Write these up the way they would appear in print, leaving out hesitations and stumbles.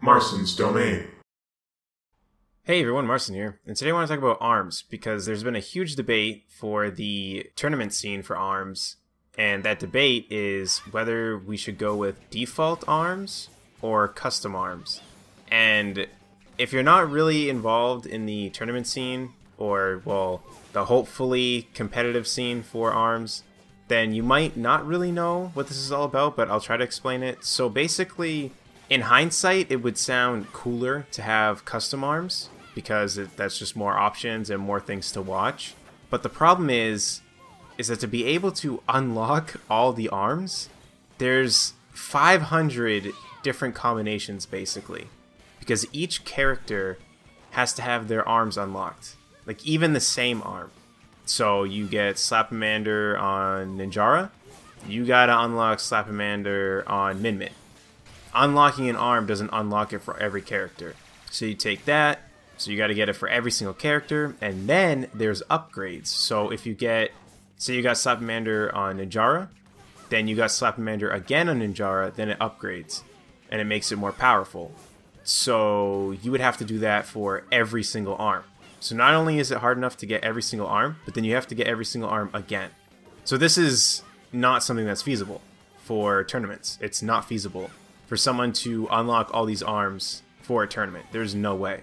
Marston's Domain. Hey everyone, Marston here, and today I want to talk about ARMS because there's been a huge debate for the tournament scene for ARMS, and that debate is whether we should go with default ARMS or custom ARMS. And if you're not really involved in the tournament scene, or, well, the hopefully competitive scene for ARMS, then you might not really know what this is all about, but I'll try to explain it. So basically, in hindsight, it would sound cooler to have custom ARMS, because that's just more options and more things to watch. But the problem is that to be able to unlock all the arms, there's 500 different combinations basically, because each character has to have their arms unlocked, like even the same arm. So you get Slapamander on Ninjara, you gotta unlock Slapamander on Min Min. Unlocking an arm doesn't unlock it for every character. So you take that, so you got to get it for every single character, and then there's upgrades. So if you get, say you got Slapamander on Ninjara, then you got Slapamander again on Ninjara, then it upgrades, and it makes it more powerful. So you would have to do that for every single arm. So not only is it hard enough to get every single arm, but then you have to get every single arm again. So this is not something that's feasible for tournaments. It's not feasible for someone to unlock all these arms for a tournament. There's no way.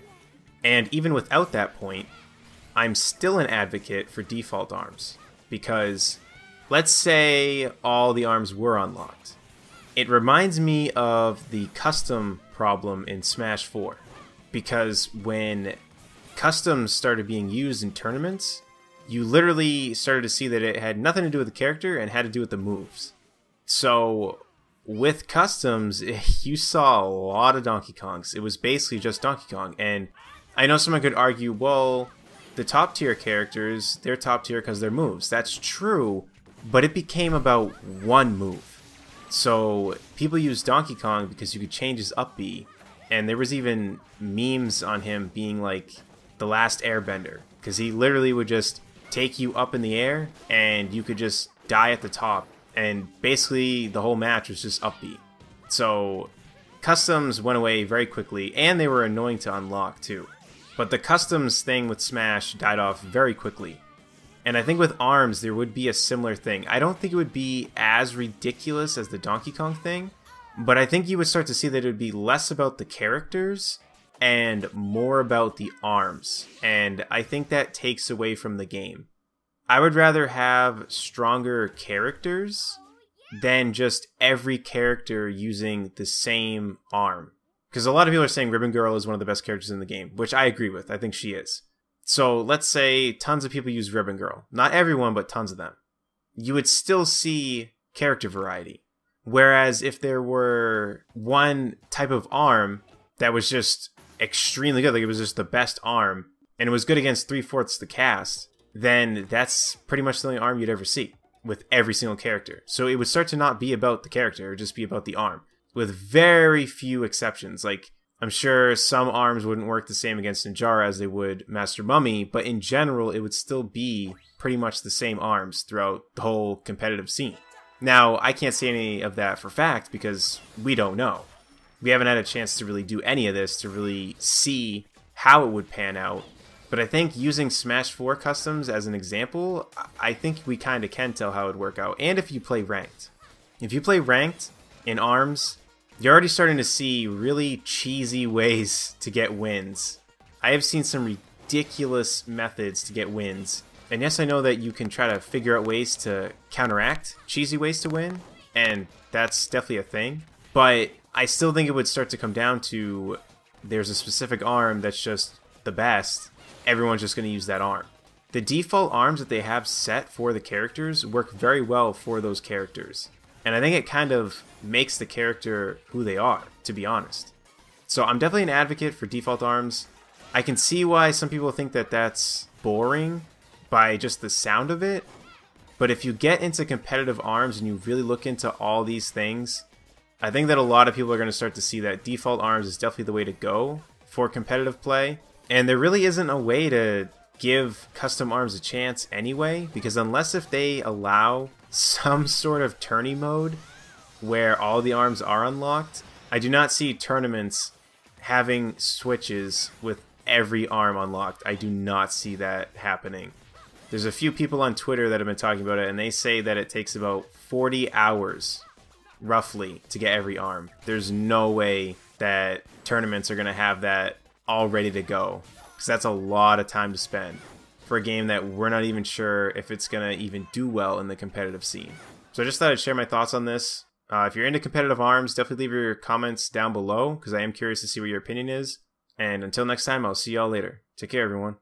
And even without that point, I'm still an advocate for default arms, because let's say all the arms were unlocked. It reminds me of the custom problem in Smash 4, because when customs started being used in tournaments, you literally started to see that it had nothing to do with the character and had to do with the moves. So with customs, you saw a lot of Donkey Kongs. It was basically just Donkey Kong, and I know someone could argue, well, the top tier characters, they're top tier because they're moves. That's true, but it became about one move. So people used Donkey Kong because you could change his up B, and there was even memes on him being like the last airbender, because he literally would just take you up in the air and you could just die at the top, and basically the whole match was just up B. So customs went away very quickly, and they were annoying to unlock too. But the customs thing with Smash died off very quickly. And I think with ARMS, there would be a similar thing. I don't think it would be as ridiculous as the Donkey Kong thing, but I think you would start to see that it would be less about the characters and more about the arms. And I think that takes away from the game. I would rather have stronger characters than just every character using the same arm. Because a lot of people are saying Ribbon Girl is one of the best characters in the game, which I agree with. I think she is. So let's say tons of people use Ribbon Girl. Not everyone, but tons of them. You would still see character variety. Whereas if there were one type of arm that was just extremely good, like it was just the best arm, and it was good against 3/4 the cast, then that's pretty much the only arm you'd ever see with every single character. So it would start to not be about the character, it would just be about the arm, with very few exceptions. Like, I'm sure some arms wouldn't work the same against Ninjara as they would Master Mummy, but in general, it would still be pretty much the same arms throughout the whole competitive scene. Now, I can't say any of that for fact because we don't know. We haven't had a chance to really do any of this to really see how it would pan out. But I think using Smash 4 customs as an example, I think we kind of can tell how it would work out. And if you play ranked. If you play ranked in ARMS, you're already starting to see really cheesy ways to get wins. I have seen some ridiculous methods to get wins. And yes, I know that you can try to figure out ways to counteract cheesy ways to win, and that's definitely a thing. But I still think it would start to come down to there's a specific arm that's just the best. Everyone's just going to use that arm. The default arms that they have set for the characters work very well for those characters. And I think it kind of makes the character who they are, to be honest. So I'm definitely an advocate for default arms. I can see why some people think that that's boring by just the sound of it. But if you get into competitive arms and you really look into all these things, I think that a lot of people are going to start to see that default arms is definitely the way to go for competitive play. And there really isn't a way to give custom arms a chance anyway, because unless if they allow some sort of tourney mode where all the arms are unlocked, I do not see tournaments having switches with every arm unlocked. I do not see that happening. There's a few people on Twitter that have been talking about it, and they say that it takes about 40 hours, roughly, to get every arm. There's no way that tournaments are going to have that all ready to go, because that's a lot of time to spend for a game that we're not even sure if it's going to even do well in the competitive scene. So I just thought I'd share my thoughts on this. If you're into competitive arms, definitely leave your comments down below, because I am curious to see what your opinion is. And until next time, I'll see y'all later. Take care, everyone.